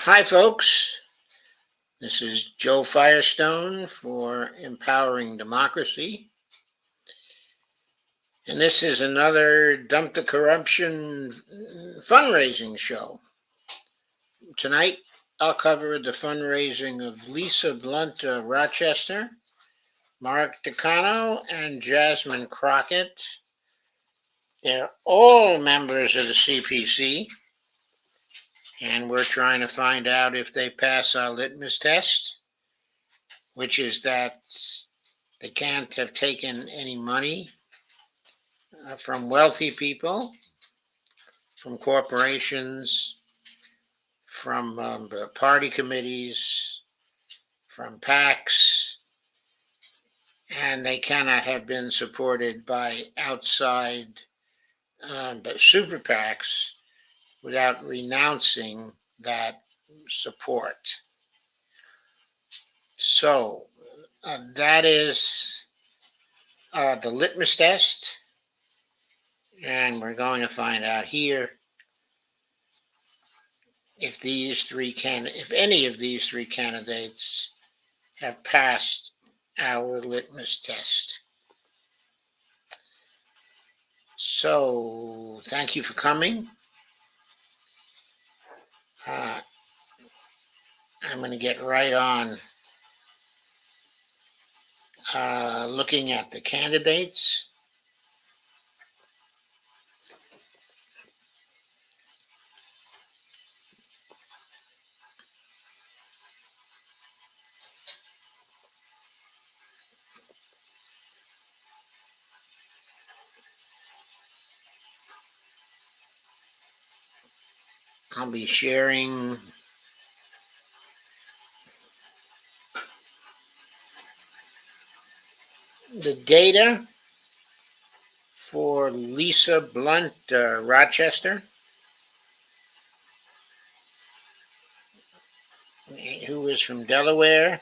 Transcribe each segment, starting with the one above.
Hi, folks. This is Joe Firestone for Empowering Democracy. And this is another Dump the Corruption fundraising show. Tonight, I'll cover the fundraising of Lisa Blunt of Rochester, Mark Takano, and Jasmine Crockett. They're all members of the CPC, and we're trying to find out if they pass our litmus test, which is that they can't have taken any money from wealthy people, from corporations, from party committees, from PACs, and they cannot have been supported by outside super PACs without renouncing that support. So that is the litmus test, and we're going to find out here if any of these three candidates have passed our litmus test. So thank you for coming. I'm going to get right on looking at the candidates. I'll be sharing the data for Lisa Blunt, Rochester, who is from Delaware.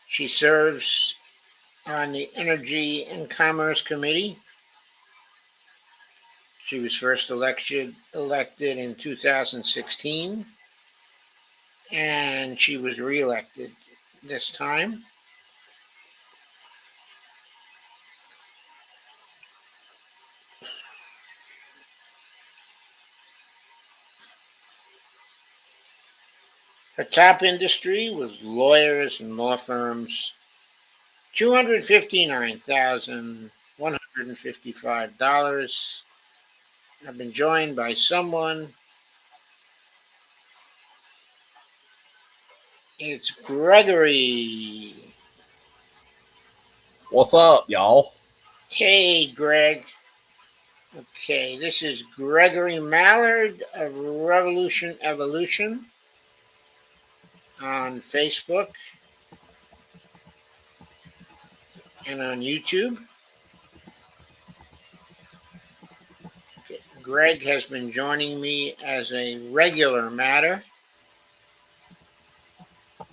She serves on the Energy and Commerce Committee. She was first elected in 2016, and she was reelected this time. Her top industry was lawyers and law firms, $259,155. I've been joined by someone. It's Gregory. What's up, y'all? Hey, Greg. Okay, this is Gregory Mallard of Revolution Evolution on Facebook and on YouTube. Okay. Greg has been joining me as a regular matter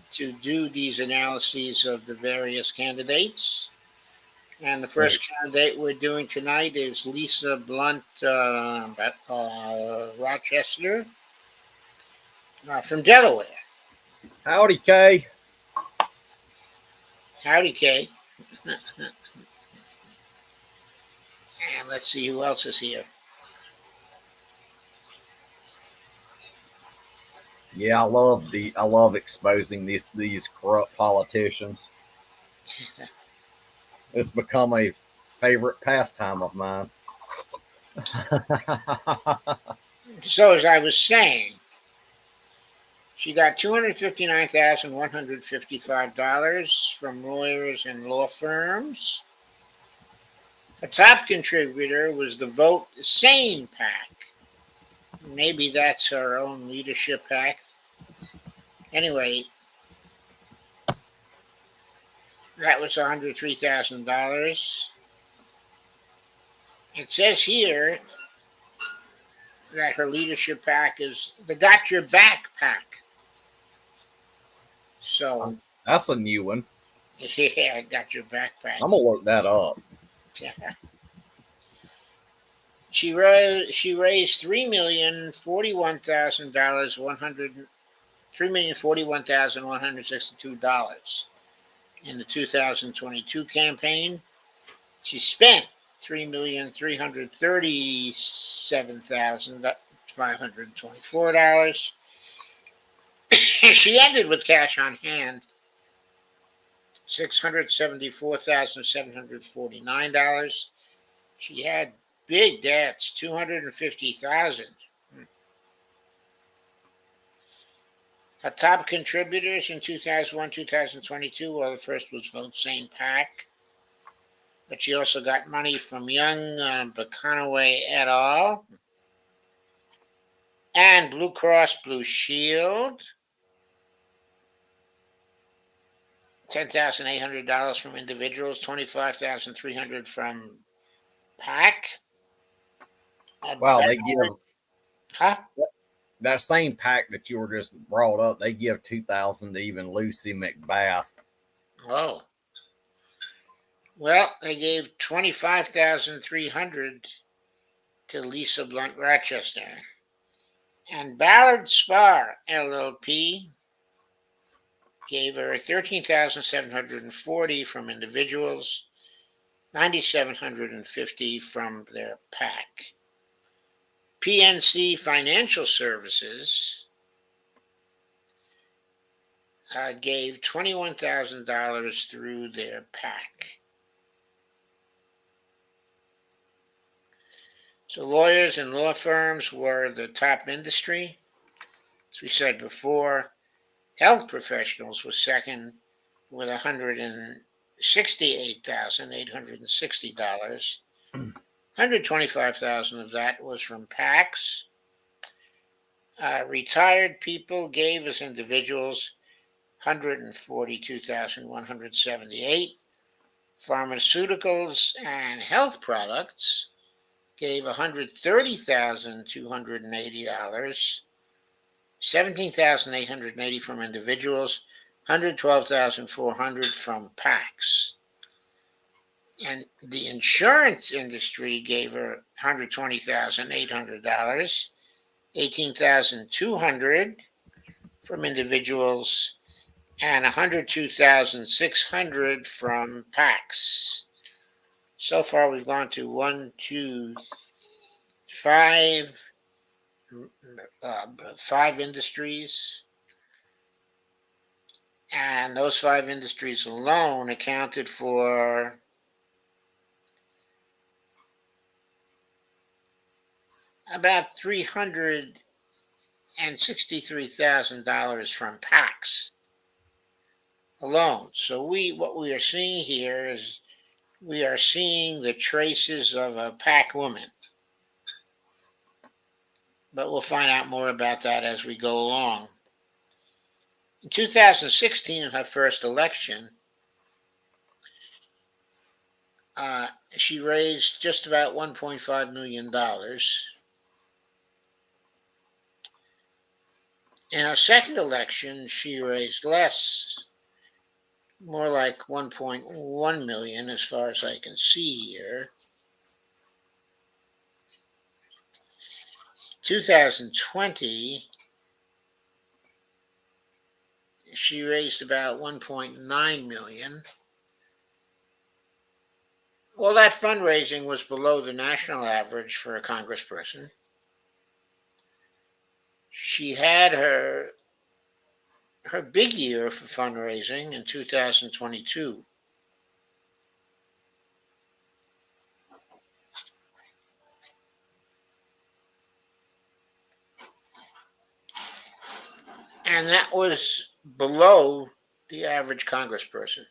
to do these analyses of the various candidates. And the first candidate we're doing tonight is Lisa Blunt, Rochester, from Delaware. Howdy, Kay. Howdy, Kay. And let's see who else is here. Yeah, I love exposing these corrupt politicians. It's become a favorite pastime of mine. So as I was saying, she got $259,155 from lawyers and law firms. A top contributor was the Vote Sane PAC. Maybe that's her own leadership PAC. Anyway, that was $103,000. It says here that her leadership PAC is the Got Your Back PAC. So, That's a new one. yeah, I got your backpack. I'm gonna look that up. Yeah. She raised $3,041,000 $3,041,162 in the 2022 campaign. She spent $3,337,524. She ended with cash on hand $674,749. She had big debts, $250,000. Her top contributors in 2001, 2022, well, the first was Vote Same Pack, but she also got money from Young Takano et al. And Blue Cross Blue Shield, $10,800 from individuals, $25,300 from PAC. Wow, they give Huh? that same pack that you were just brought up. They give 2,000 to even Lucy McBath. Oh. Well, they gave $25,300 to Lisa Blunt Rochester. And Ballard Spar LLP gave her $13,740 from individuals, $9,750 from their PAC. PNC Financial Services gave $21,000 through their PAC. So lawyers and law firms were the top industry. As we said before, health professionals were second with $168,860. $125,000 of that was from PACs. Retired people gave as individuals $142,178. Pharmaceuticals and health products gave $130,280. $17,880 from individuals, $112,400 from PACs. And the insurance industry gave her $120,800, $18,200 from individuals, and $102,600 from PACs. So far, we've gone to 5 industries, and those 5 industries alone accounted for about $363,000 from PACs alone. So what we are seeing here is we are seeing the traces of a PAC woman. But we'll find out more about that as we go along. In 2016, in her first election, she raised just about $1.5 million. In her second election, she raised less, more like 1.1 million as far as I can see here. 2020, she raised about 1.9 million. Well, that fundraising was below the national average for a congressperson. She had her big year for fundraising in 2022. And that was below the average congressperson.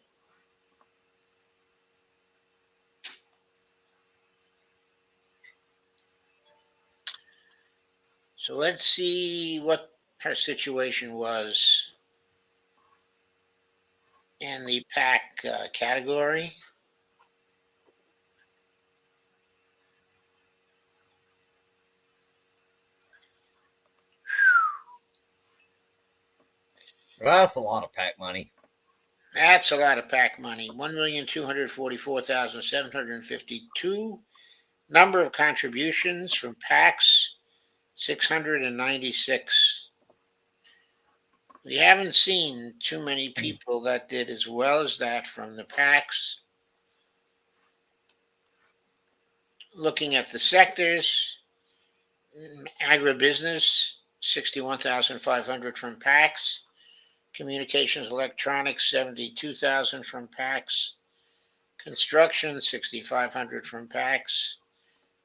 So let's see what her situation was in the PAC category. Well, that's a lot of PAC money. That's a lot of PAC money. 1,244,752. Number of contributions from PACs, 696. We haven't seen too many people that did as well as that from the PACs. Looking at the sectors, agribusiness, 61,500 from PACs. Communications electronics, 72,000 from PACs. Construction, 6,500 from PACs.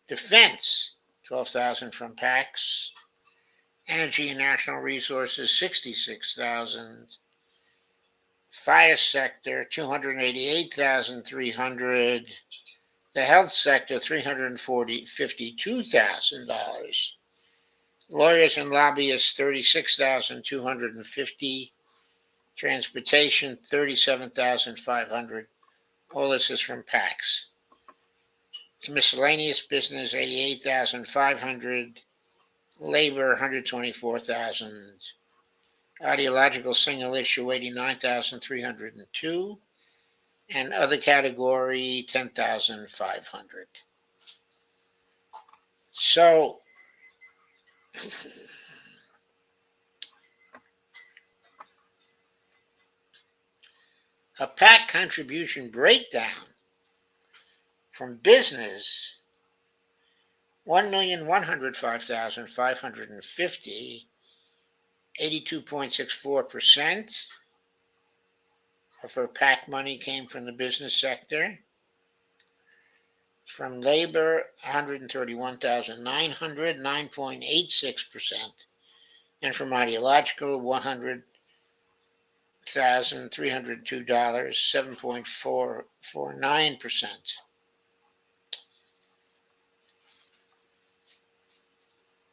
Defense, 12,000 from PACs. Energy and natural resources, 66,000. Fire sector, 288,300. The health sector, $352,000. Lawyers and lobbyists, 36,250. Transportation, 37,500. All this is from PACs. Miscellaneous business, 88,500. Labor, 124,000. Ideological single issue, 89,302. And other category, 10,500. So, a PAC contribution breakdown from business, 1,105,550, 82.64% of her PAC money came from the business sector. From labor, 131,900, 9.86%. And from ideological, $100,302, 7.449%.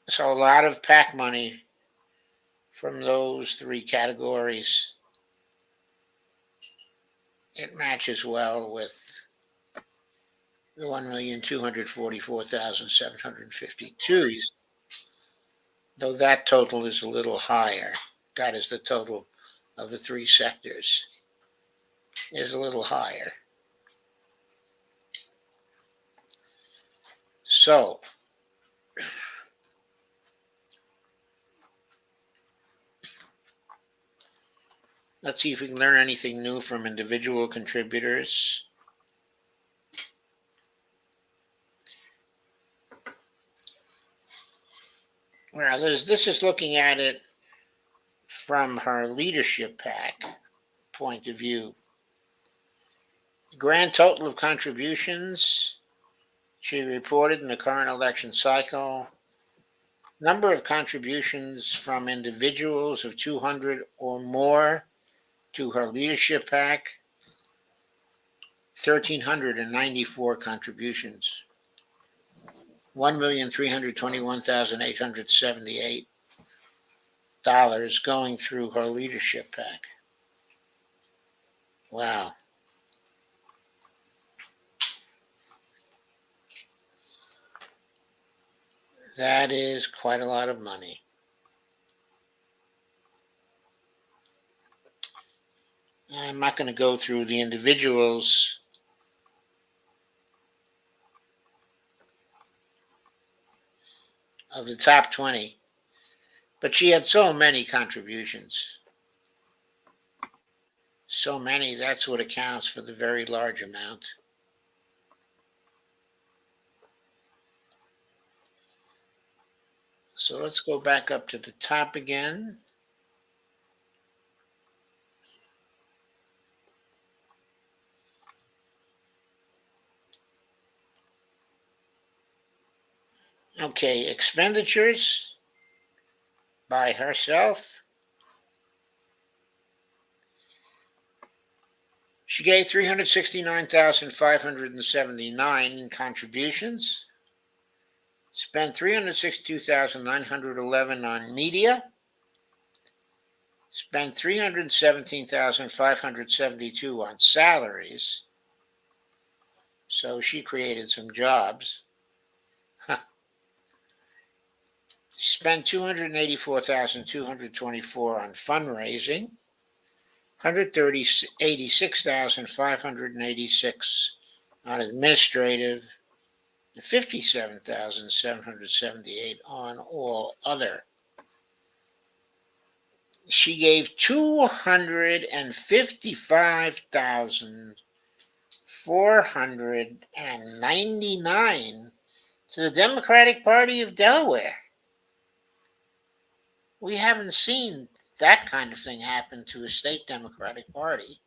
So a lot of PAC money from those three categories. It matches well with the 1,244,752, though that total is a little higher. That is the total of the three sectors, is a little higher. So, let's see if we can learn anything new from individual contributors. Well, this is looking at it from her leadership PAC point of view. The grand total of contributions she reported in the current election cycle. Number of contributions from individuals of 200 or more to her leadership PAC, 1,394 contributions. $1,321,878 going through her leadership PAC. Wow. That is quite a lot of money. I'm not going to go through the individuals. Of the top 20, but she had so many contributions. So many, that's what accounts for the very large amount. So let's go back up to the top again. Okay, expenditures by herself. She gave 369,579 in contributions, spent 362,911 on media, spent 317,572 on salaries. So she created some jobs. Spent 284,224 on fundraising. 186,586 on administrative, and 57,778 on all other. She gave 255,499 to the Democratic Party of Delaware. We haven't seen that kind of thing happen to a state Democratic Party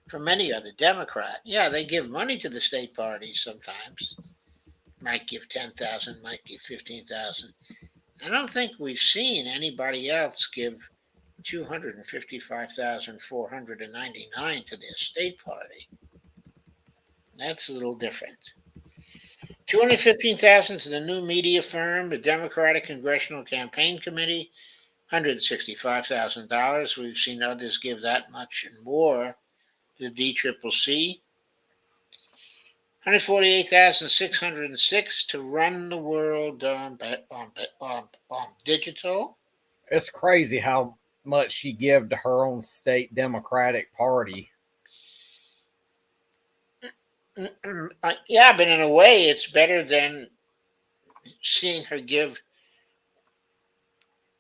from any other Democrat. Yeah, they give money to the state parties sometimes. Might give 10,000, might give 15,000. I don't think we've seen anybody else give 255,499 to their state party. That's a little different. 215,000 to the new media firm, the Democratic Congressional Campaign Committee. $165,000. We've seen others give that much and more to the DCCC. 148,606 to run the world on digital. It's crazy how much she give to her own state Democratic Party. Yeah, but in a way, it's better than seeing her give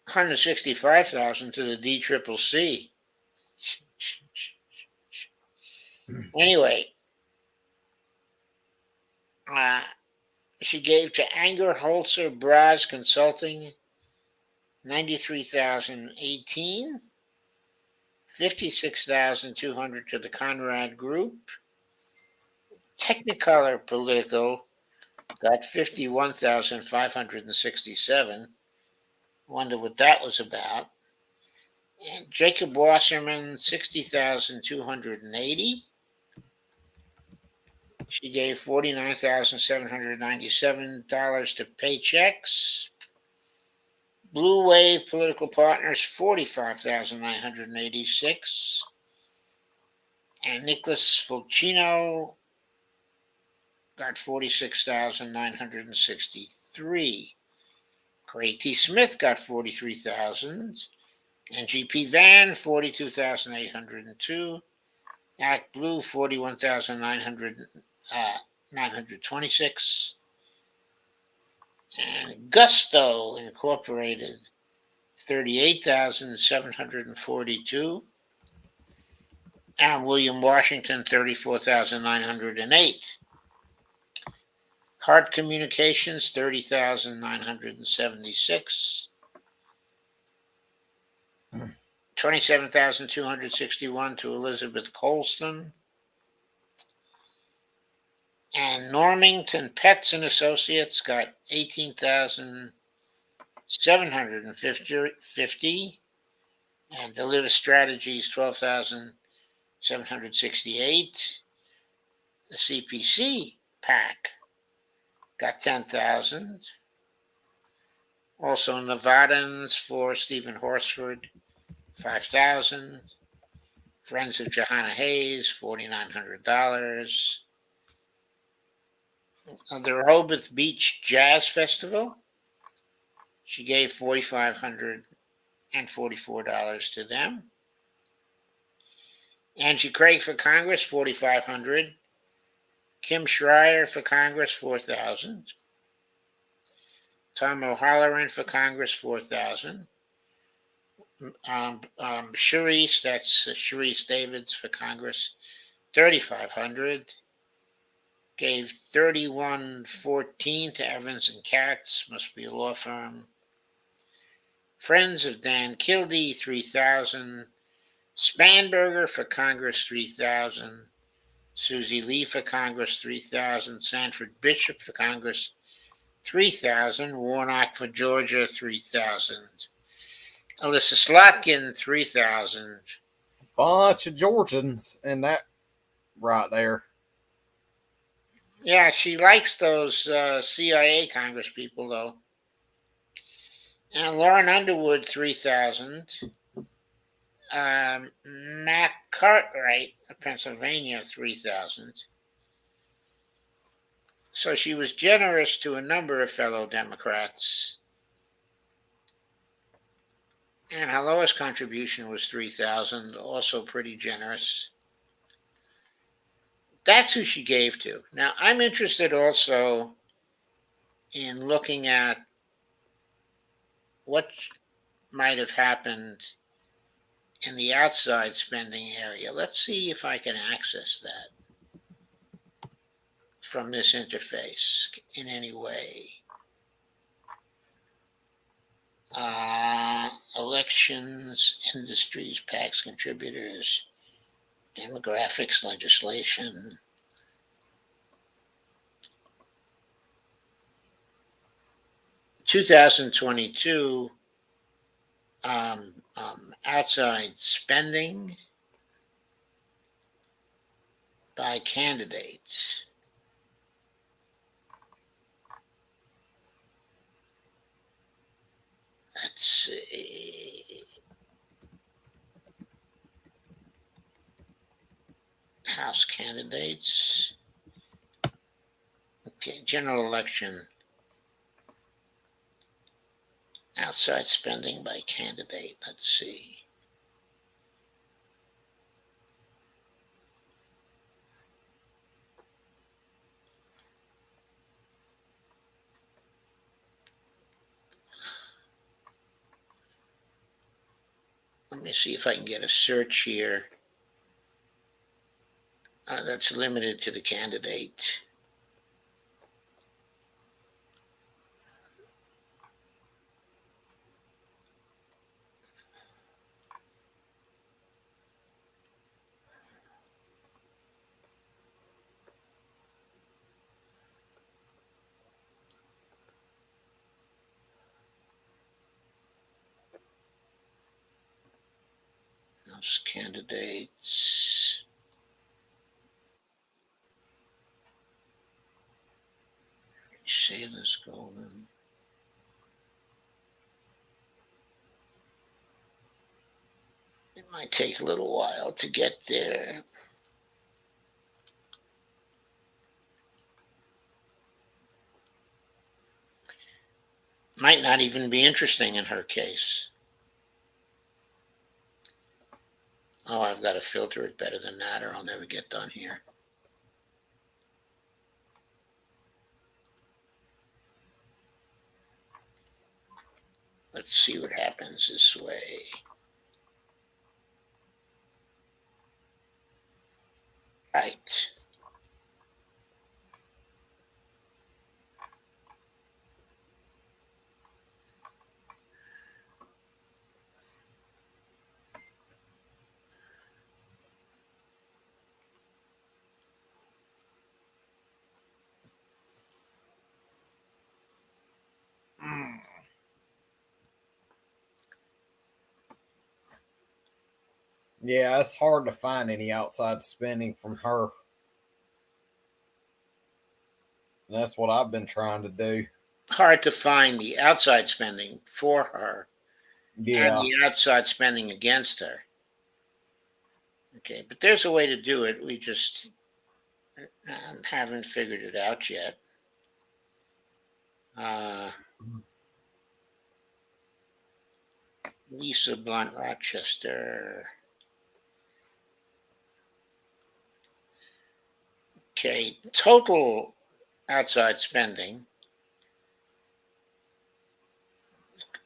165,000 to the DCCC. Anyway, she gave to Anger Holzer Braz Consulting 93,018, 56,200 to the Conrad Group. Technicolor Political got 51,567. Wonder what that was about. And Jacob Wasserman, 60,280. She gave $49,797 to Paychecks. Blue Wave Political Partners, 45,986. And Nicholas Fulcino got 46,963. Craig T. Smith got 43,000. And GP Van, 42,802. Act Blue, 41,926. And Gusto Incorporated, 38,742. And William Washington, 34,908. Hart Communications, 30,976. 27,261 to Elizabeth Colston. And Normington Pets and Associates got 18,750. And Deliver Strategies, 12,768. The CPC PAC got 10,000. Also Nevadans for Stephen Horsford, 5,000. Friends of Johanna Hayes, $4,900. The Rehoboth Beach Jazz Festival, she gave $4,544 to them. Angie Craig for Congress, $4,500. Kim Schreier for Congress, $4,000. Tom O'Halloran for Congress, $4,000. Sharice, that's Sharice Davids for Congress, $3,500. Gave $3,114 to Evans and Katz, must be a law firm. Friends of Dan Kildee, $3,000. Spanberger for Congress, $3,000. Susie Lee for Congress, $3,000. Sanford Bishop for Congress, $3,000. Warnock for Georgia, $3,000. Alyssa Slotkin, $3,000. Bunch of Georgians in that right there. Yeah, she likes those CIA Congress people, though. And Lauren Underwood, $3,000. Matt Cartwright of Pennsylvania, $3,000. So she was generous to a number of fellow Democrats. And her lowest contribution was $3,000, also pretty generous. That's who she gave to. Now, I'm interested also in looking at what might have happened in the outside spending area. Let's see if I can access that from this interface in any way. Elections, industries, PACs, contributors, demographics, legislation. (2022) outside spending by candidates. Let's see. House candidates. Okay, general election. Outside spending by candidate. Let's see. Let me see if I can get a search here that's limited to the candidate. House candidates. Sailors Golden. It might take a little while to get there. Might not even be interesting in her case. Oh, I've got to filter it better than that or I'll never get done here. Let's see what happens this way. Right. Yeah, it's hard to find any outside spending from her. And that's what I've been trying to do. Hard to find the outside spending for her and Yeah. the outside spending against her. Okay, but there's a way to do it. We just haven't figured it out yet. Lisa Blunt, Rochester. Okay, total outside spending,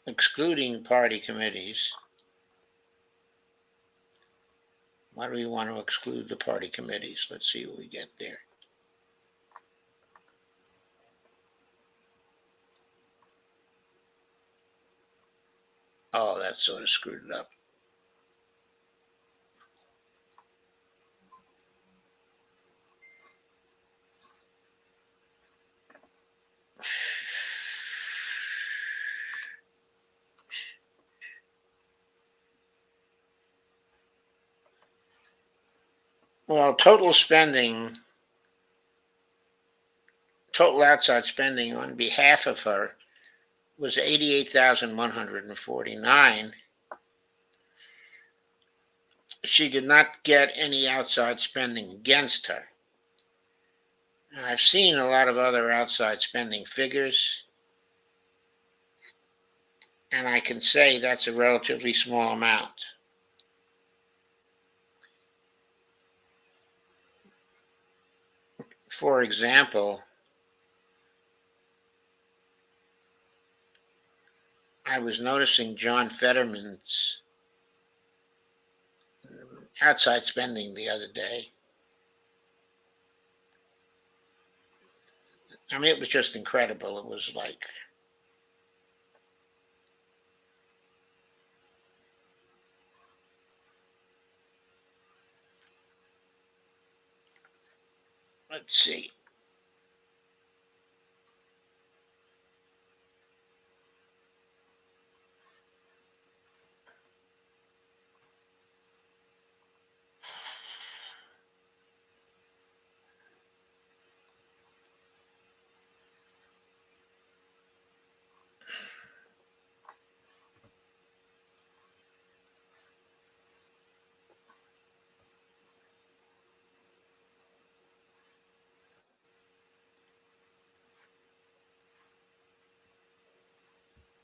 excluding party committees. Why do we want to exclude the party committees? Let's see what we get there. Oh, that sort of screwed it up. Well, total outside spending on behalf of her was 88,149. She did not get any outside spending against her. Now, I've seen a lot of other outside spending figures. And I can say that's a relatively small amount. For example, I was noticing John Fetterman's outside spending the other day. I mean, it was just incredible. It was like, let's see.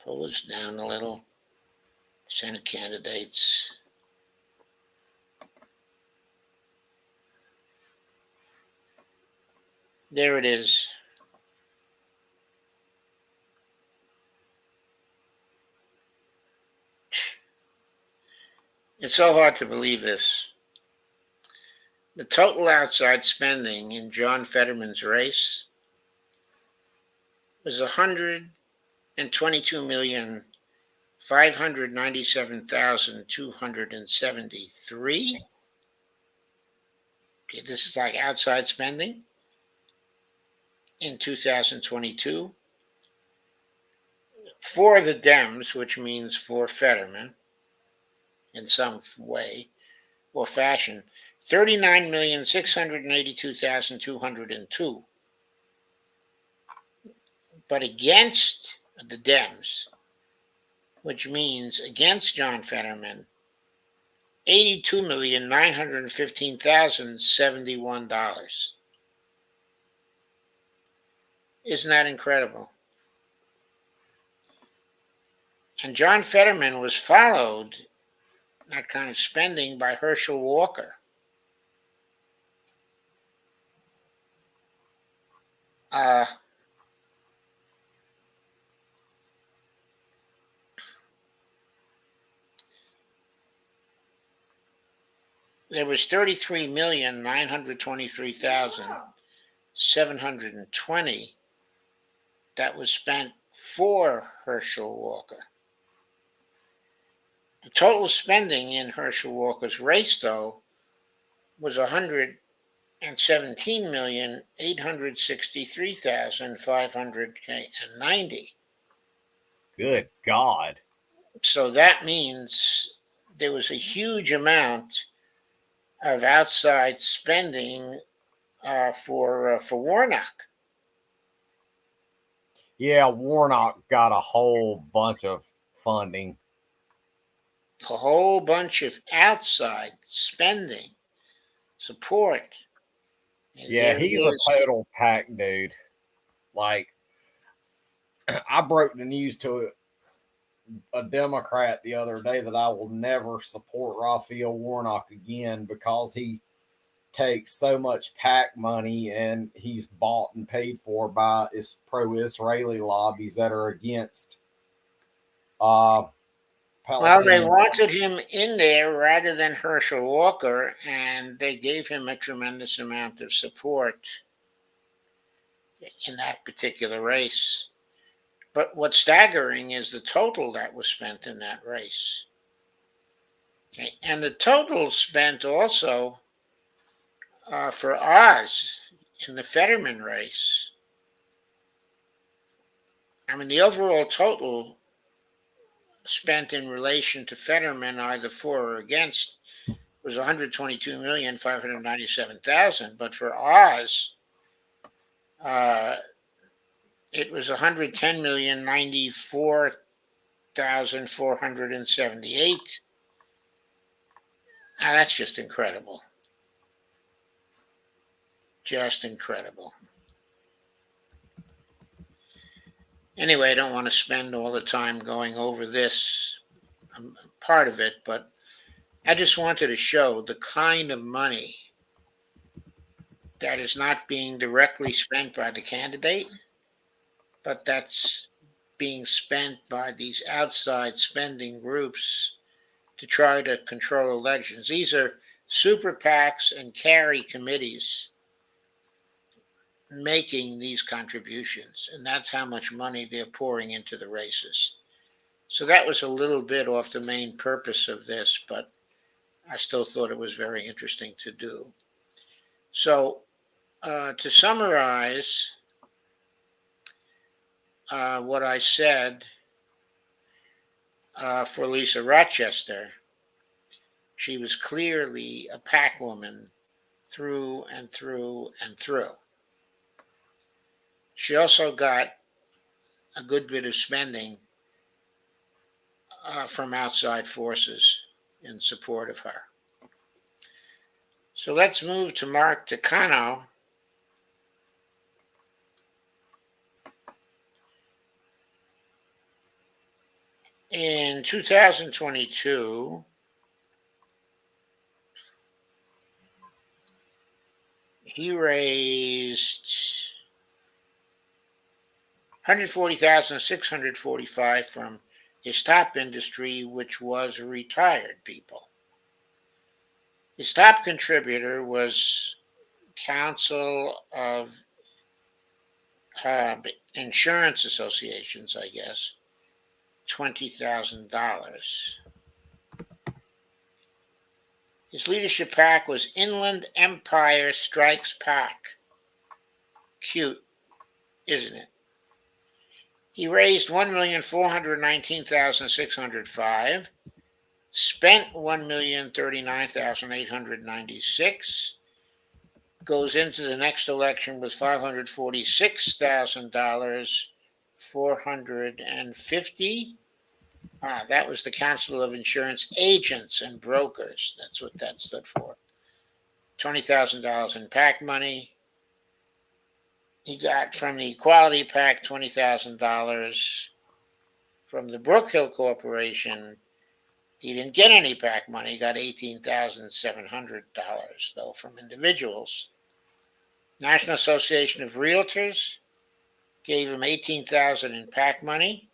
Pull this down a little. Senate candidates. There it is. It's so hard to believe this. The total outside spending in John Fetterman's race was $122,597,273. Okay, this is like outside spending in 2022 for the Dems, which means for Fetterman in some way or fashion, 39,682,202. But against the Dems, which means against John Fetterman, $82,915,071. Isn't that incredible? And John Fetterman was followed, that kind of spending, by Herschel Walker. There was 33,923,720 that was spent for Herschel Walker. The total spending in Herschel Walker's race, though, was 117,863,590. Good God. So that means there was a huge amount of outside spending for Warnock. Yeah, Warnock got a whole bunch of funding. A whole bunch of outside spending, support. And Yeah, he's a total pack dude. Like, I broke the news to a Democrat the other day that I will never support Raphael Warnock again because he takes so much PAC money and he's bought and paid for by pro-Israeli lobbies that are against well, they Palestinian. wanted him in there rather than Herschel Walker, and they gave him a tremendous amount of support in that particular race. But what's staggering is the total that was spent in that race. Okay. And the total spent also for Oz in the Fetterman race. I mean, the overall total spent in relation to Fetterman, either for or against, was 122,597,000. But for Oz, it was 110,094,478. Now, that's just incredible. Just incredible. Anyway, I don't want to spend all the time going over this part of it, but I just wanted to show the kind of money that is not being directly spent by the candidate, but that's being spent by these outside spending groups to try to control elections. These are super PACs and carry committees making these contributions, and that's how much money they're pouring into the races. So that was a little bit off the main purpose of this, but I still thought it was very interesting to do. So, to summarize what I said for Lisa Rochester, she was clearly a PAC woman through and through and through. She also got a good bit of spending from outside forces in support of her. So let's move to Mark Takano. In 2022, he raised 140,645 from his top industry, which was retired people. His top contributor was Council of Insurance Associations, I guess, $20,000. His leadership PAC was Inland Empire Strikes PAC. Cute, isn't it? He raised 1,419,605, spent 1,039,896, goes into the next election with $546,000, 450. That was the Council of Insurance Agents and Brokers. That's what that stood for. $20,000 in PAC money. He got from the Equality PAC $20,000. From the Brookhill Corporation, he didn't get any PAC money. He got $18,700, though, from individuals. National Association of Realtors gave him $18,000 in PAC money.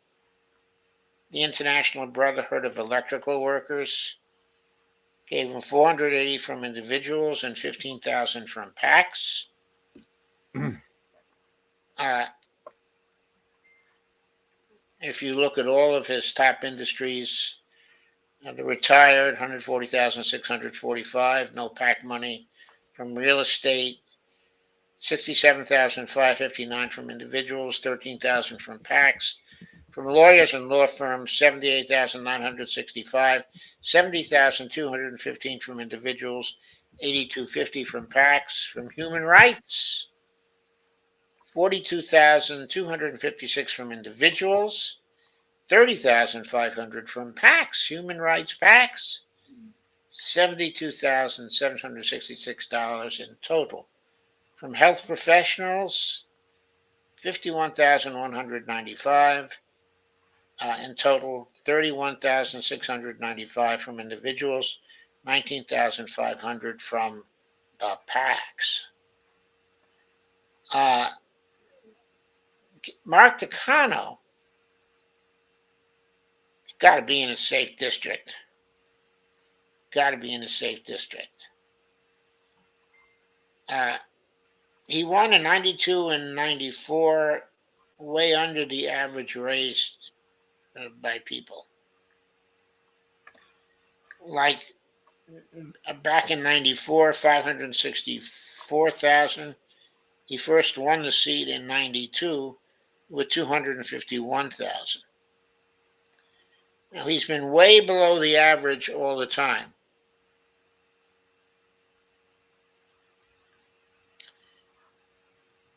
The International Brotherhood of Electrical Workers gave him $480 from individuals and $15,000 from PACs. If you look at all of his top industries, the retired, 140,645, no PAC money. From real estate, 67,559 from individuals, 13,000 from PACs. From lawyers and law firms, 78,965, 70,215 from individuals, 8,250 from PACs. From human rights, 42,256 from individuals, 30,500 from PACs, human rights PACs, $72,766 in total. From health professionals, 51,195 in total, 31,695 from individuals, 19,500 from the PACs. Mark Takano got to be in a safe district. Got to be in a safe district. He won in 92 and 94, way under the average raised by people. Like back in 94, 564,000. He first won the seat in 92 with 251,000. Now, he's been way below the average all the time.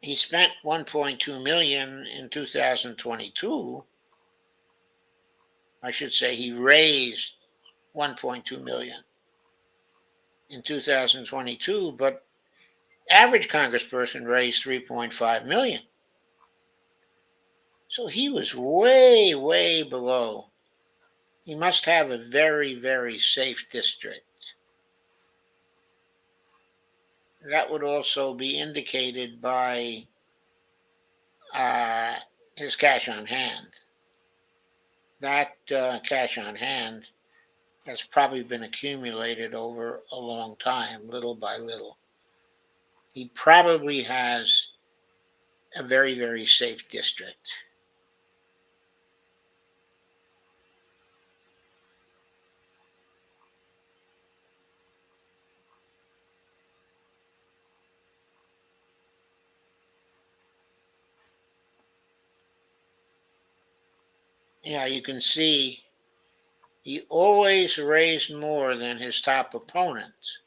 He spent $1.2 million in 2022. I should say he raised $1.2 million in 2022, but average congressperson raised $3.5 million. So he was way, way below. He must have a very, very safe district. That would also be indicated by uh, his cash on hand. That cash on hand has probably been accumulated over a long time, little by little. He probably has a very, very safe district. Yeah, you can see he always raised more than his top opponent,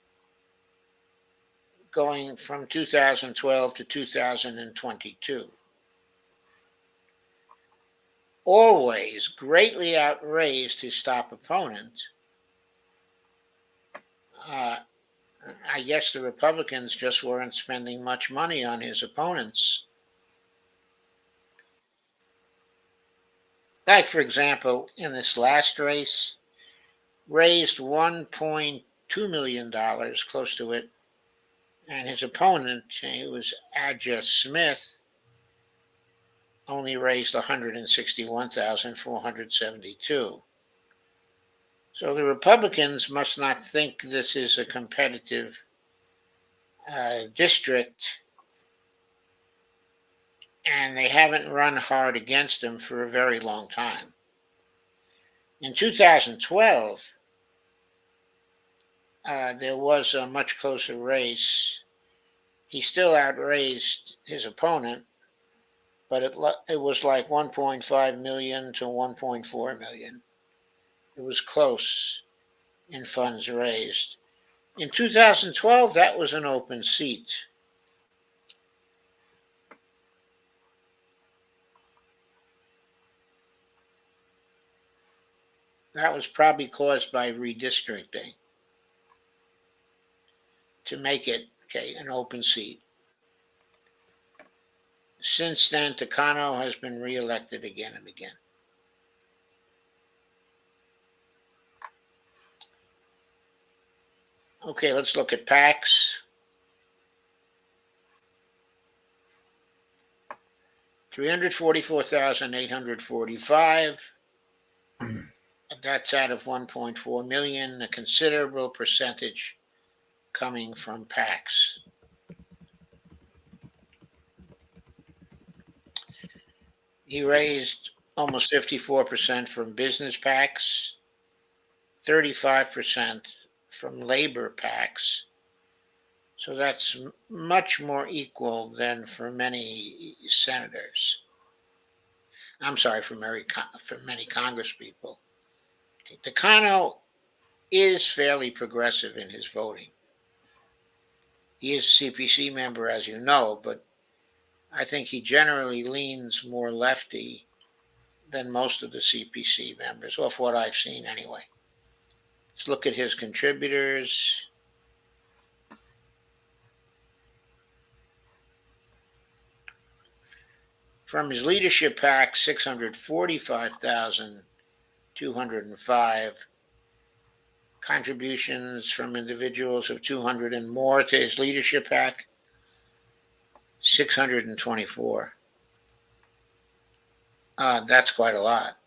going from 2012 to 2022. Always greatly outraised his top opponent. Uh, I guess the Republicans just weren't spending much money on his opponents. Like, for example, in this last race, raised $1.2 million, close to it, and his opponent, who was Adja Smith, only raised 161,472. So the Republicans must not think this is a competitive district, and they haven't run hard against him for a very long time. In 2012, there was a much closer race. He still outraised his opponent, but it was like 1.5 million to 1.4 million. It was close in funds raised. In 2012, that was an open seat. That was probably caused by redistricting to make it an open seat. Since then, Takano has been reelected again and again. Okay, let's look at PACs. 344,845. That's out of 1.4 million, a considerable percentage coming from PACs. He raised almost 54% from business PACs, 35% from labor PACs. So that's much more equal than for many senators. I'm sorry, for many congresspeople. Okay. Takano is fairly progressive in his voting. He is a CPC member, as you know, but I think he generally leans more lefty than most of the CPC members, off what I've seen anyway. Let's look at his contributors. From his leadership PAC, 645,205. Contributions from individuals of 200 and more to his leadership PAC, 624. That's quite a lot.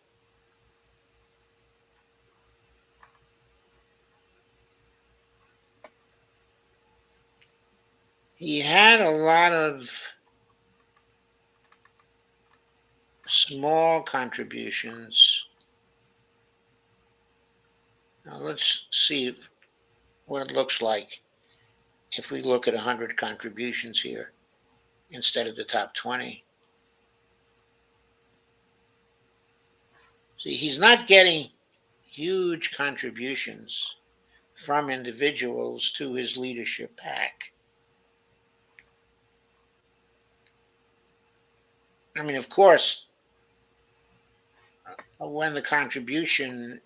He had a lot of small contributions. Now let's see what it looks like if we look at 100 contributions here instead of the top 20. See, he's not getting huge contributions from individuals to his leadership PAC. I mean, of course, when the contribution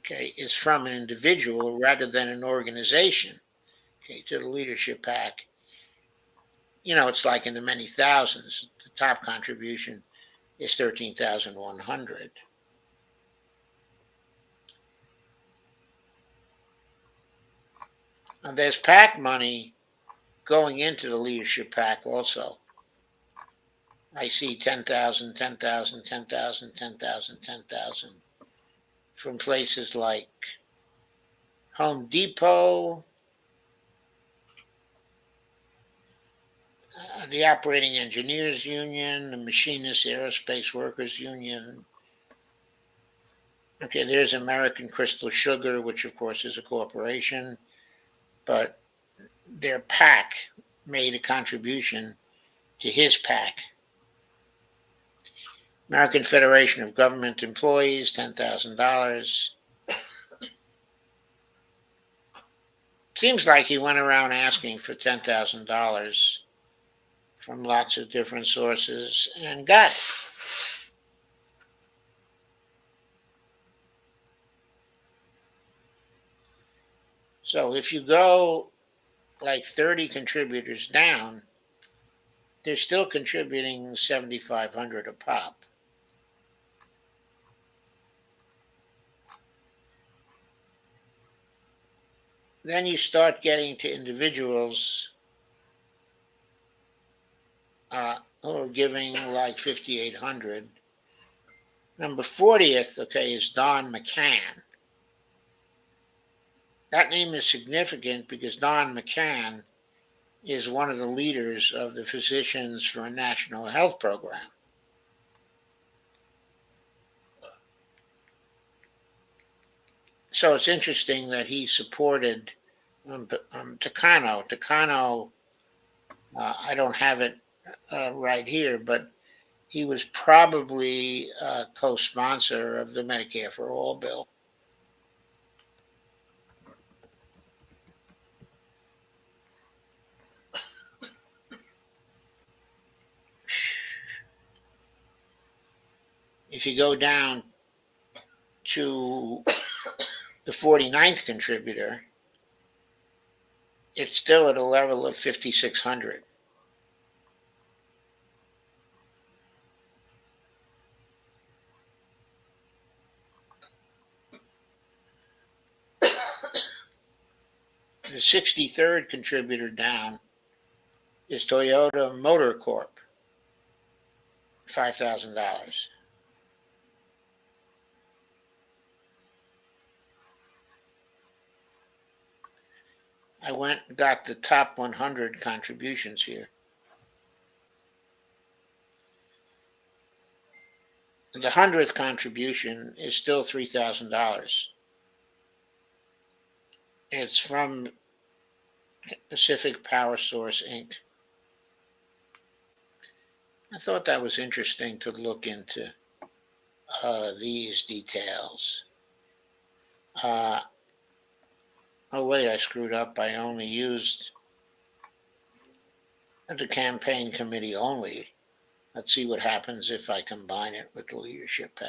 is from an individual rather than an organization to the leadership PAC, it's like in the many thousands. The top contribution is 13,100. And there's PAC money going into the leadership PAC also. I see 10,000, 10,000, 10,000, 10,000, 10,000 from places like Home Depot, the Operating Engineers Union, the Machinists Aerospace Workers Union. Okay, there's American Crystal Sugar, which of course is a corporation, but their PAC made a contribution to his PAC. American Federation of Government Employees, $10,000. Seems like he went around asking for $10,000 from lots of different sources and got it. So if you go like 30 contributors down, they're still contributing $7,500 a pop. Then you start getting to individuals who are giving like $5,800. Number 40th, okay, is Don McCann. That name is significant because Don McCann is one of the leaders of the Physicians for a National Health Program. So it's interesting that he supported Takano. Takano, I don't have it right here, but he was probably a co-sponsor of the Medicare for All bill. If you go down to the 49th contributor, it's still at a level of 5,600. The 63rd contributor down is Toyota Motor Corp, $5,000. I went and got the top 100 contributions here. The 100th contribution is still $3,000. It's from Pacific Power Source, Inc. I thought that was interesting to look into these details. Oh, wait, I screwed up. I only used the campaign committee only. Let's see what happens if I combine it with the leadership PAC.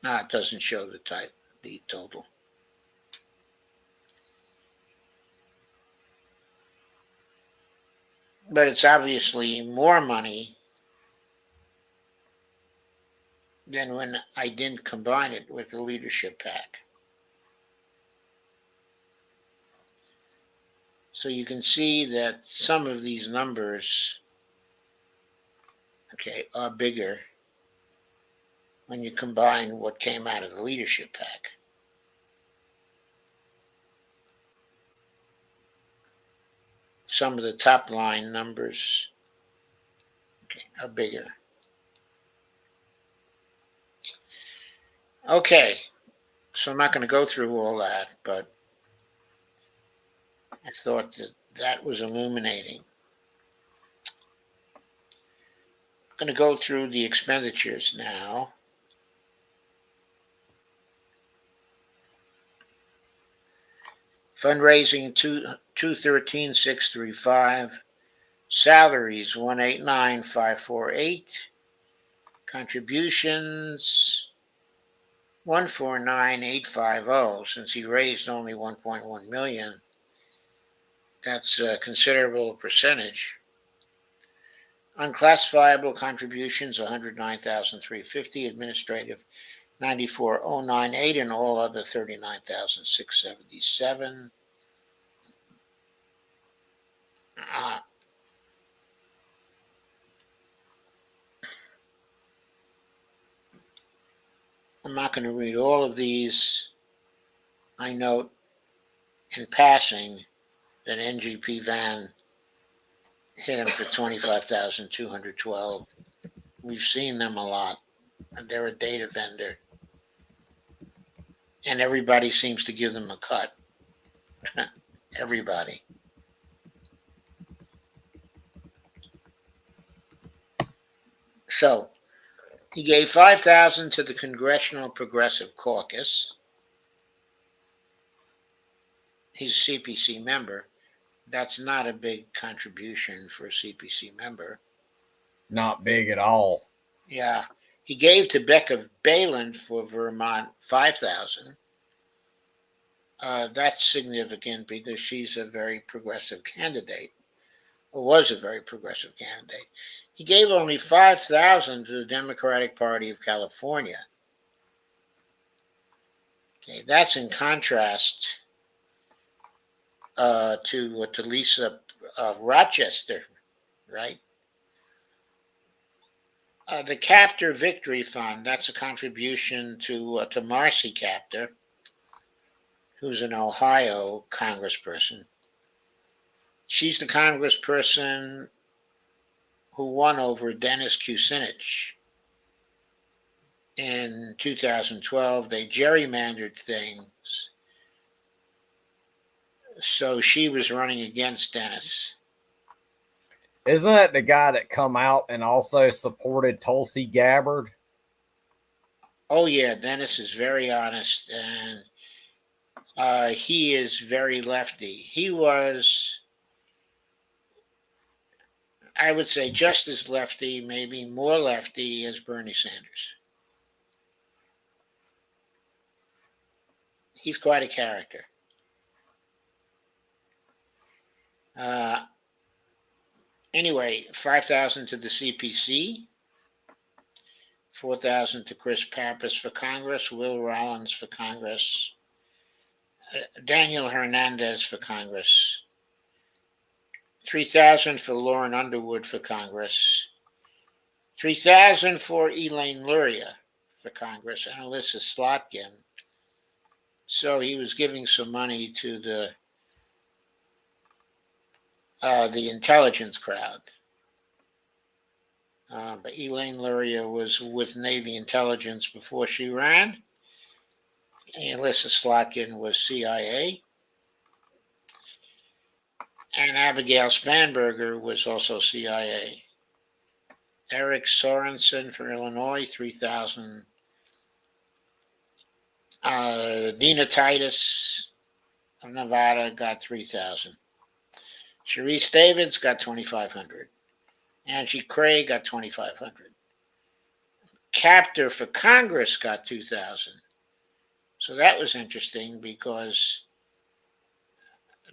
It doesn't show the total. But it's obviously more money than when I didn't combine it with the leadership PAC. So you can see that some of these numbers, okay, are bigger when you combine what came out of the leadership PAC. Some of the top line numbers, okay, are bigger. Okay, so I'm not going to go through all that, but I thought that that was illuminating. I'm going to go through the expenditures now. Fundraising 213,635. Salaries 189,548. Contributions 149,850. Since he raised only 1.1 million, that's a considerable percentage. Unclassifiable contributions 109,350, administrative 94,098, and all other 39,677. I'm not going to read all of these. I note in passing that NGP Van hit him for 25,212. We've seen them a lot, and they're a data vendor, and everybody seems to give them a cut. Everybody. So he gave 5,000 to the Congressional Progressive Caucus. He's a CPC member. That's not a big contribution for a CPC member. Not big at all. Yeah. He gave to Becca Balin for Vermont 5,000. That's significant because she's a very progressive candidate, or was a very progressive candidate. He gave only 5,000 to the Democratic Party of California. Okay, that's in contrast to Lisa of Rochester, right? The Captor Victory Fund, that's a contribution to Marcy Captor, who's an Ohio congressperson. She's the congressperson who won over Dennis Kucinich in 2012. They gerrymandered things, so she was running against Dennis. Isn't that the guy that come out and also supported Tulsi Gabbard? Oh yeah, Dennis is very honest, and he is very lefty. He was, I would say, just as lefty, maybe more lefty as Bernie Sanders. He's quite a character. Anyway, 5,000 to the CPC, 4,000 to Chris Pappas for Congress, Will Rollins for Congress, Daniel Hernandez for Congress, 3,000 for Lauren Underwood for Congress, 3,000 for Elaine Luria for Congress, and Alyssa Slotkin. So he was giving some money to the intelligence crowd. But Elaine Luria was with Navy intelligence before she ran. And Alyssa Slotkin was CIA. And Abigail Spanberger was also CIA. Eric Sorensen for Illinois, 3,000. Nina Titus of Nevada got 3,000. Sharice Davids got 2,500. Angie Craig got 2,500. Captor for Congress got 2,000. So that was interesting because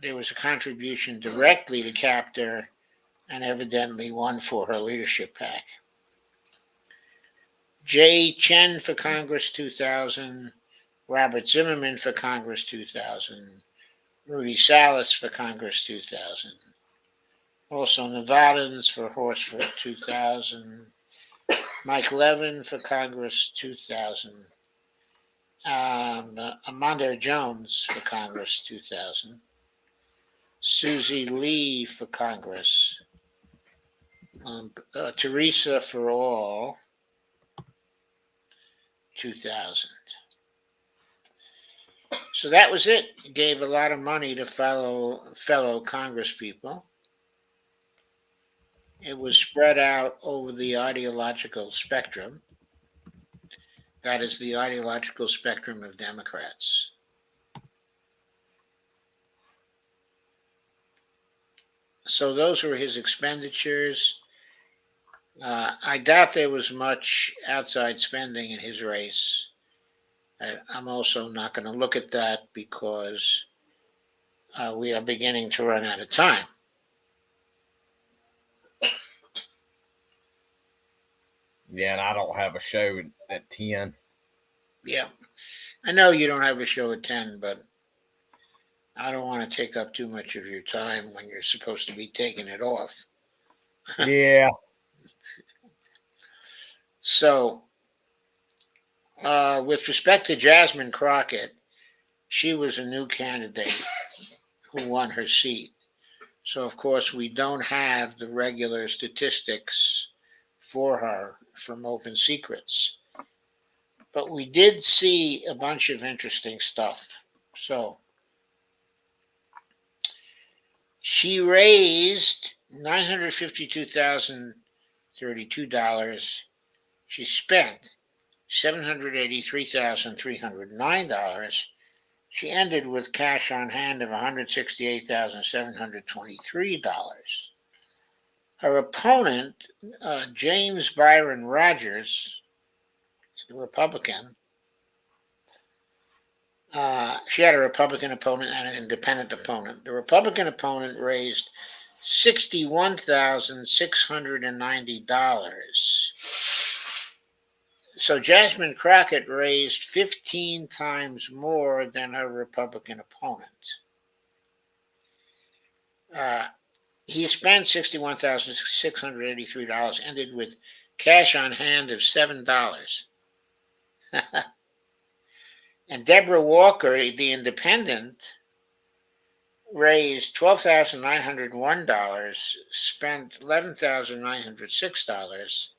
there was a contribution directly to Captor and evidently one for her leadership PAC. Jay Chen for Congress, 2,000. Robert Zimmerman for Congress, 2,000. Rudy Salas for Congress, 2,000. Also Nevadans for Horsford, 2,000. Mike Levin for Congress, 2,000. Amanda Jones for Congress, 2,000. Susie Lee for Congress. Teresa for All, 2,000. So that was it. He gave a lot of money to fellow Congress people. It was spread out over the ideological spectrum. That is the ideological spectrum of Democrats. So those were his expenditures. I doubt there was much outside spending in his race. I'm also not going to look at that because we are beginning to run out of time. Yeah, and I don't have a show at 10. Yeah, I know you don't have a show at 10, but I don't want to take up too much of your time when you're supposed to be taking it off. Yeah. So, with respect to Jasmine Crockett, she was a new candidate who won her seat. So, of course, we don't have the regular statistics for her from Open Secrets. But we did see a bunch of interesting stuff. So, she raised $952,032. She spent $783,309. She ended with cash on hand of $168,723. Her opponent, James Byron Rogers, the Republican, she had a Republican opponent and an independent opponent. The Republican opponent raised $61,690. So Jasmine Crockett raised 15 times more than her Republican opponent. He spent $61,683, ended with cash on hand of $7. And Deborah Walker, the independent, raised $12,901, spent $11,906,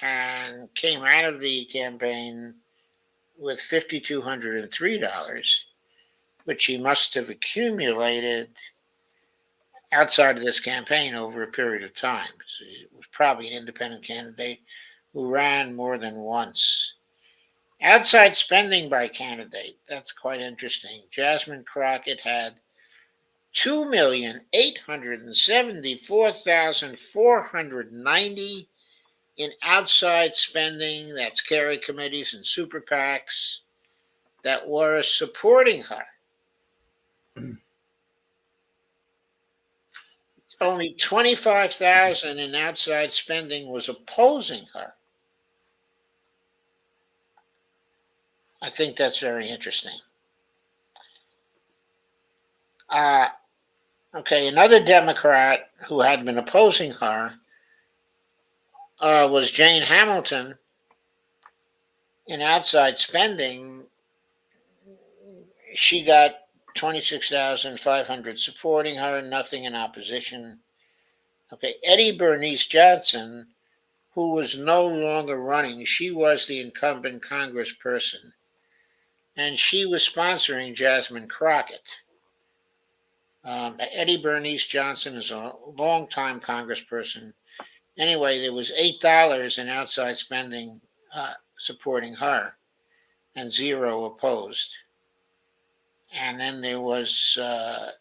and came out of the campaign with $5,203, which he must have accumulated outside of this campaign over a period of time. So he was probably an independent candidate who ran more than once. Outside spending by candidate, that's quite interesting. Jasmine Crockett had $2,874,490 in outside spending. That's carry committees and super PACs that were supporting her. Only 25,000 in outside spending was opposing her. I think that's very interesting. Okay, another Democrat who had been opposing her was Jane Hamilton. In outside spending, she got 26,500 supporting her, nothing in opposition. Okay, Eddie Bernice Johnson, who was no longer running, she was the incumbent congressperson, and she was sponsoring Jasmine Crockett. Eddie Bernice Johnson is a longtime congressperson. Anyway, there was $8 in outside spending supporting her, and zero opposed. And then there was there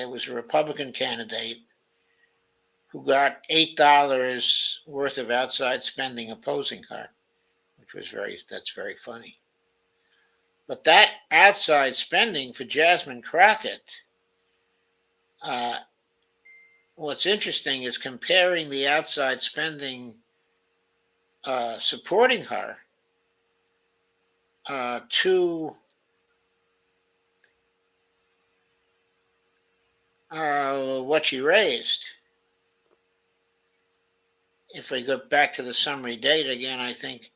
was a Republican candidate who got $8 worth of outside spending opposing her, which was that's very funny. But that outside spending for Jasmine Crockett, what's interesting is comparing the outside spending supporting her to what she raised. If we go back to the summary data again, I think,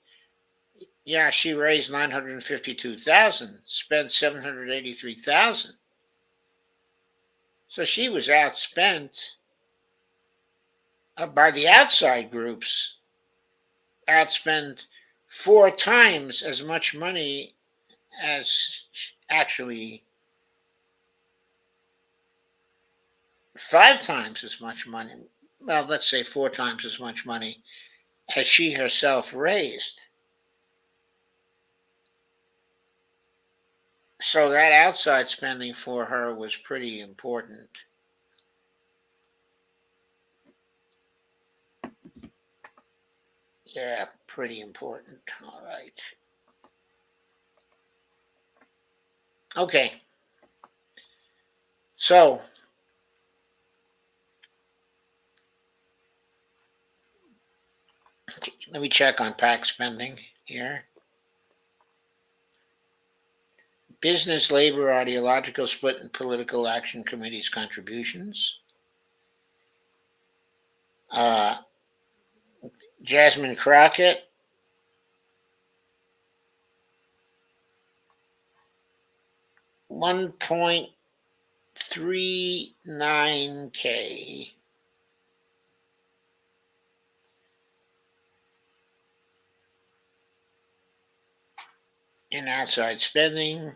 yeah, she raised 952,000, spent 783,000. So she was outspent by the outside groups, outspent 4 times as much money as actually 5 times as much money. Well, let's say 4 times as much money as she herself raised. So that outside spending for her was pretty important. Yeah, pretty important. All right. Okay. So let me check on PAC spending here. Business, labor, ideological split, and political action committees contributions. Uh, Jasmine Crockett, 1.39K. In outside spending.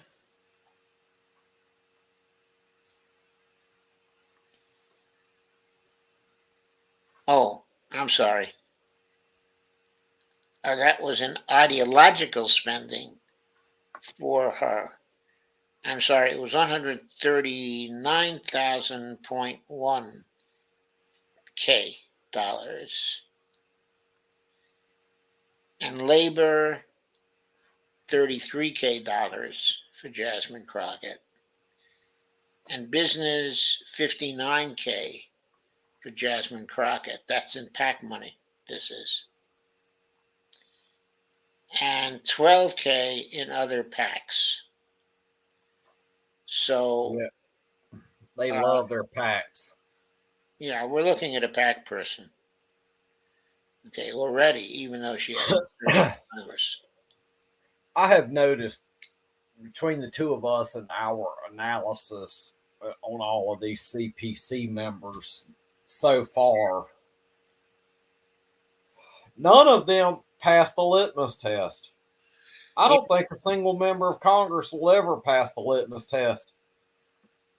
Oh, I'm sorry. That was an ideological spending for her. I'm sorry, it was 139,000.1 K dollars. And labor, 33K dollars for Jasmine Crockett. And business, 59K for Jasmine Crockett. That's in PAC money, this is. And 12K in other PACs. So, Yeah, they uh, love their packs. yeah, we're looking at a PAC person. Okay, already, even though she has Congress. I have noticed between the two of us and our analysis on all of these CPC members so far, none of them passed the litmus test. I Yeah, don't think a single member of Congress will ever pass the litmus test.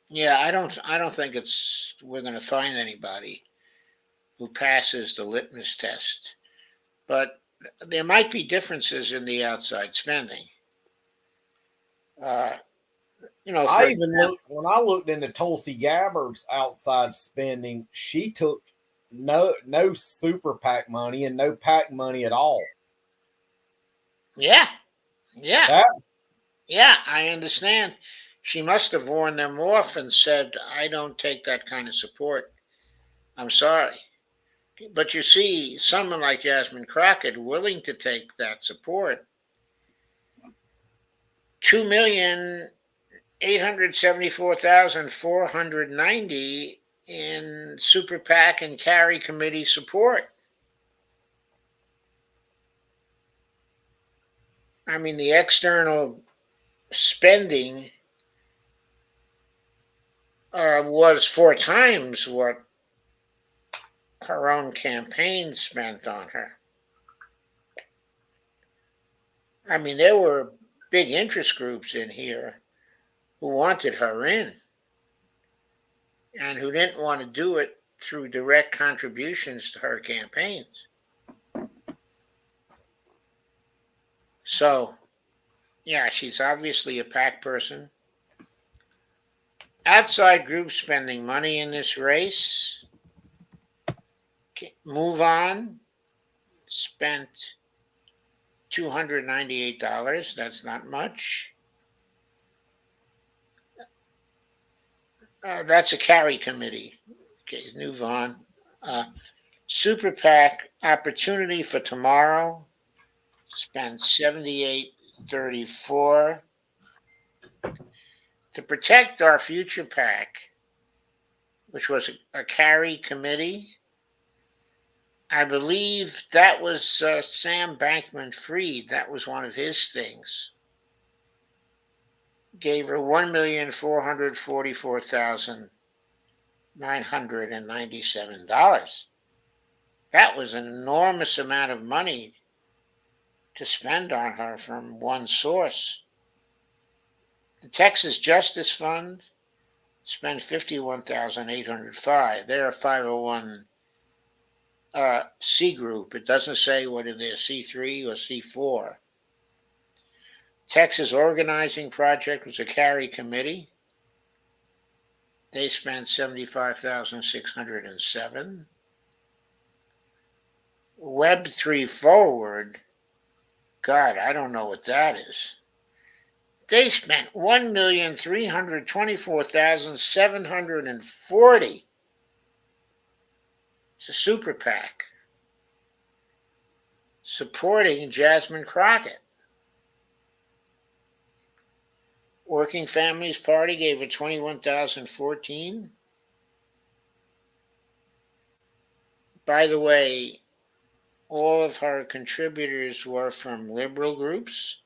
yeah, I don't think it's we're going to find anybody who passes the litmus test. But there might be differences in the outside spending. Uh, for I even example, looked when I looked into Tulsi Gabbard's outside spending. She took no super PAC money and no PAC money at all. yeah, yeah, That's yeah, I understand. She must have warned them off and said, I don't take that kind of support. I'm sorry. But you see, someone like Jasmine Crockett willing to take that support, 2,874,490 in super PAC and carry committee support. I mean, the external spending was 4 times what her own campaign spent on her. I mean, there were big interest groups in here who wanted her in and who didn't want to do it through direct contributions to her campaigns. So, yeah, she's obviously a PAC person. Outside groups spending money in this race. Move on. Spent $298. That's not much. That's a carry committee. Okay, move on. Super PAC opportunity for tomorrow. Spent 78.34 to protect our future PAC, which was a carry committee. I believe that was Sam Bankman-Fried. That was one of his things. Gave her $1,444,997. That was an enormous amount of money to spend on her from one source. The Texas Justice Fund spent 51,805. They're a 501 C group. It doesn't say whether they're C3 or C4. Texas Organizing Project was a carry committee. They spent 75,607. Web3 Forward, God, I don't know what that is. They spent 1,324,740. It's a super PAC supporting Jasmine Crockett. Working Families Party gave it 21,014. By the way, all of her contributors were from liberal groups.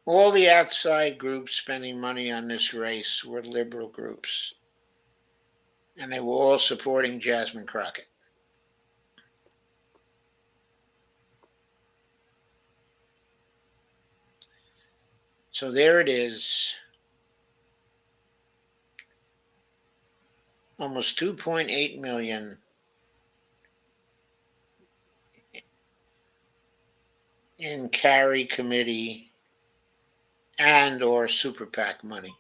All the outside groups spending money on this race were liberal groups, and they were all supporting Jasmine Crockett. So there it is. Almost 2.8 million in carry committee and or super PAC money.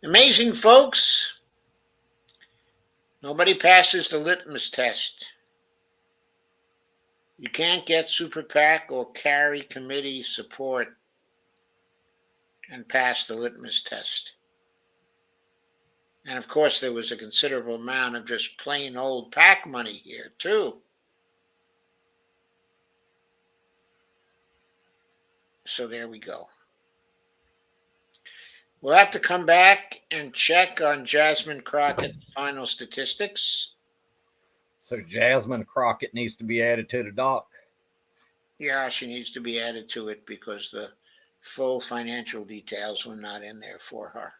Amazing, folks. Nobody passes the litmus test. You can't get super PAC or carry committee support and pass the litmus test. And of course, there was a considerable amount of just plain old PAC money here, too. So there we go. We'll have to come back and check on Jasmine Crockett's final statistics. So Jasmine Crockett needs to be added to the doc. Yeah, she needs to be added to it because the full financial details were not in there for her.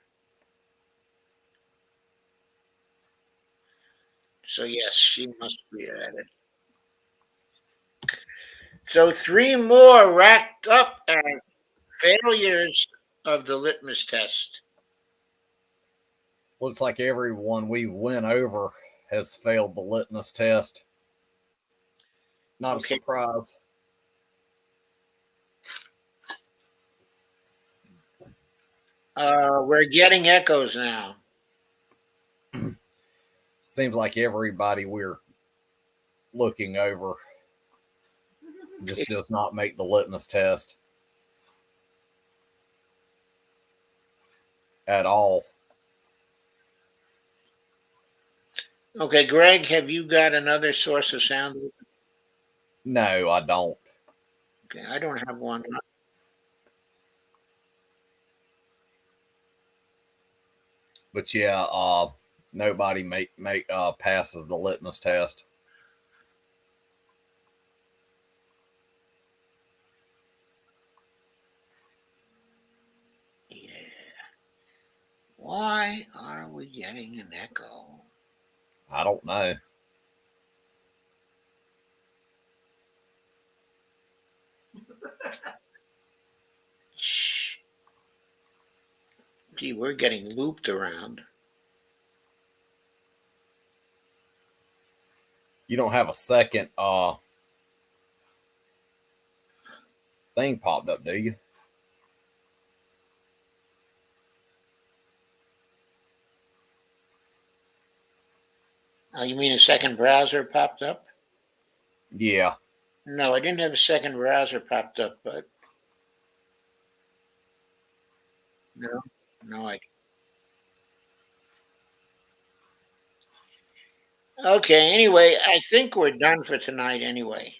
So yes, she must be added. So 3 more racked up as failures of the litmus test. Looks like everyone we went over has failed the litmus test. Not a surprise. We're getting echoes now. Seems like everybody we're looking over just does not make the litmus test at all. Okay, Greg, have you got another source of sound? No, I don't. Okay, I don't have one. But yeah, nobody passes the litmus test. Yeah. Why are we getting an echo? I don't know. Gee, we're getting looped around. You don't have a second thing popped up, do you? Oh, you mean a second browser popped up? Yeah. No, I didn't have a second browser popped up, but no, I. Okay, anyway, I think we're done for tonight anyway.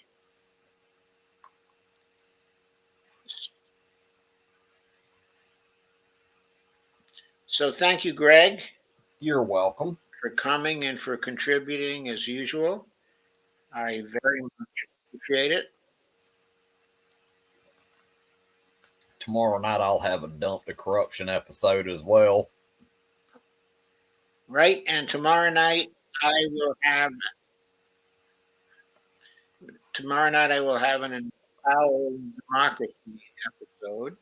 So thank you, Greg, You're welcome. for coming and for contributing as usual. I very much appreciate it. Tomorrow night I'll have a dump the corruption episode as well. Right, and tomorrow night I will have an empowering democracy episode.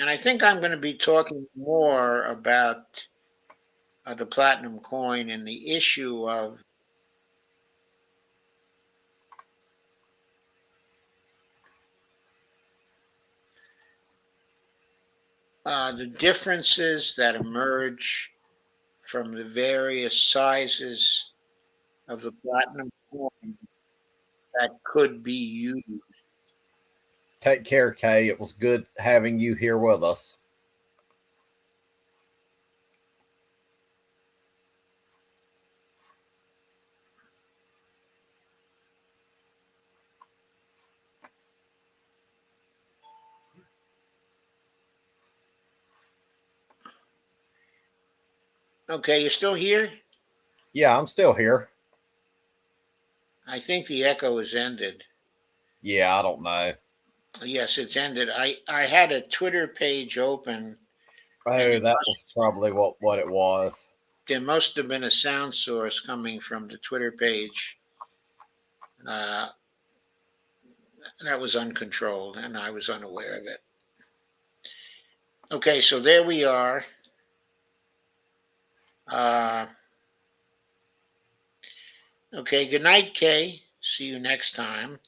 And I think I'm going to be talking more about the platinum coin and the issue of the differences that emerge from the various sizes of the platinum coin that could be used. Take care, Kay. It was good having you here with us. Okay, you're still here? Yeah, I'm still here. I think the echo has ended. Yeah, I don't know. Yes, it's ended. I had a Twitter page open, and Oh, that was probably what it was. there must have been a sound source coming from the Twitter page uh, that was uncontrolled, and I was unaware of it. Okay, so there we are. Okay, good night, Kay. See you next time.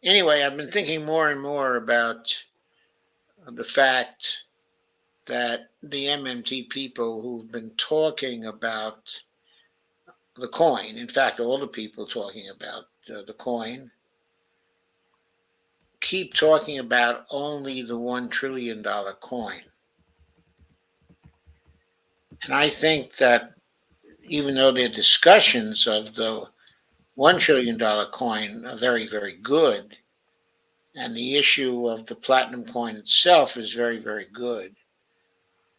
Anyway, I've been thinking more and more about the fact that the MMT people who've been talking about the coin, in fact, all the people talking about the coin, keep talking about only the $1 trillion coin. And I think that even though their discussions of the $1 trillion coin are very, very good, and the issue of the platinum coin itself is very, very good,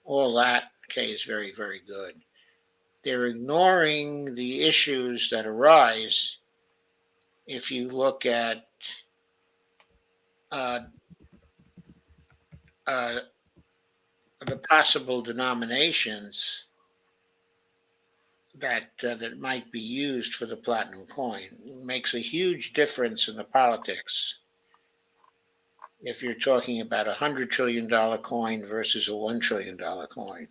all that, okay, is very, very good. They're ignoring the issues that arise if you look at uh, uh, the possible denominations that might be used for the platinum coin. It makes a huge difference in the politics if you're talking about $100 trillion coin versus a $1 trillion coin,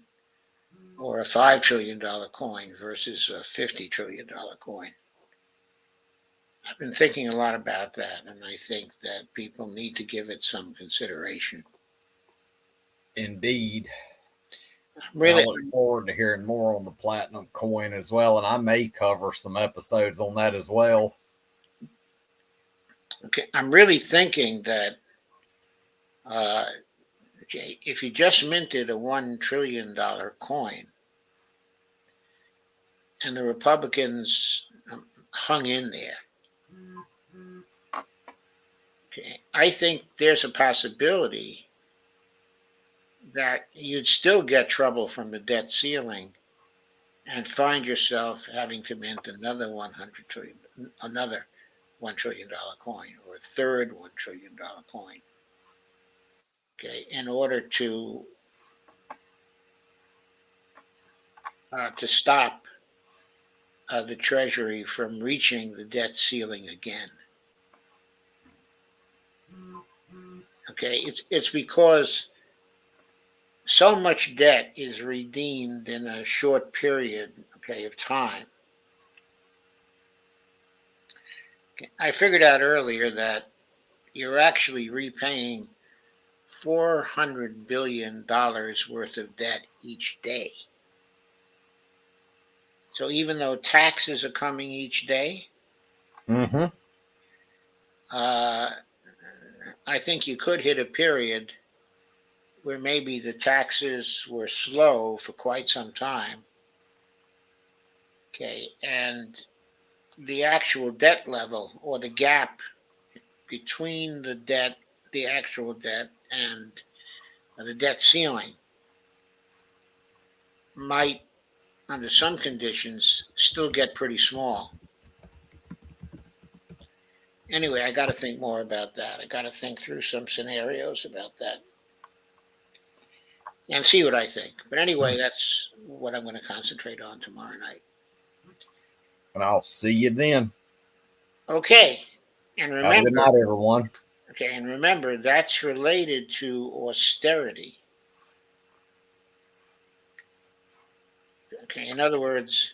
or a $5 trillion coin versus a $50 trillion coin. I've been thinking a lot about that, and I think that people need to give it some consideration. Indeed. Really, I look forward to hearing more on the platinum coin as well, and I may cover some episodes on that as well. okay, I'm really thinking that uh, okay, if you just minted a $1 trillion coin and the Republicans hung in there, okay, I think there's a possibility that you'd still get trouble from the debt ceiling and find yourself having to mint another 100 trillion, another $1 trillion coin, or a third $1 trillion coin, okay, in order to stop the Treasury from reaching the debt ceiling again. Okay, it's because so much debt is redeemed in a short period, okay, of time. Okay, I figured out earlier that you're actually repaying $400 billion worth of debt each day. So even though taxes are coming each day, Mm-hmm. uh, I think you could hit a period where maybe the taxes were slow for quite some time. Okay, and the actual debt level, or the gap between the debt, the actual debt, and the debt ceiling might, under some conditions, still get pretty small. Anyway, I got to think more about that. I got to think through some scenarios about that and see what I think. But anyway, that's what I'm going to concentrate on tomorrow night. And I'll see you then. Okay. And Have a good remember, night, everyone. Okay, and remember, that's related to austerity. Okay, in other words,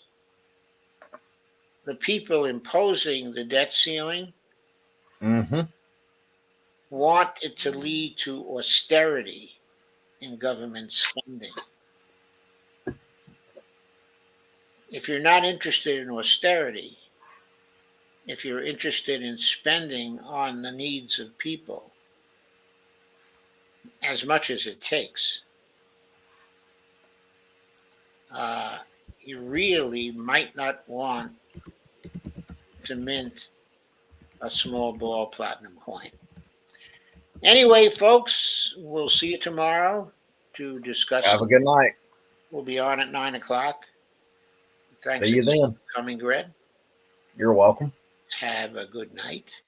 the people imposing the debt ceiling Mm-hmm. want it to lead to austerity in government spending. If you're not interested in austerity, if you're interested in spending on the needs of people as much as it takes, you really might not want to mint a small ball platinum coin. Anyway, folks, we'll see you tomorrow to discuss. Have a good night. We'll be on at 9 o'clock. See Thanks you again then. for coming, Greg. You're welcome. Have a good night.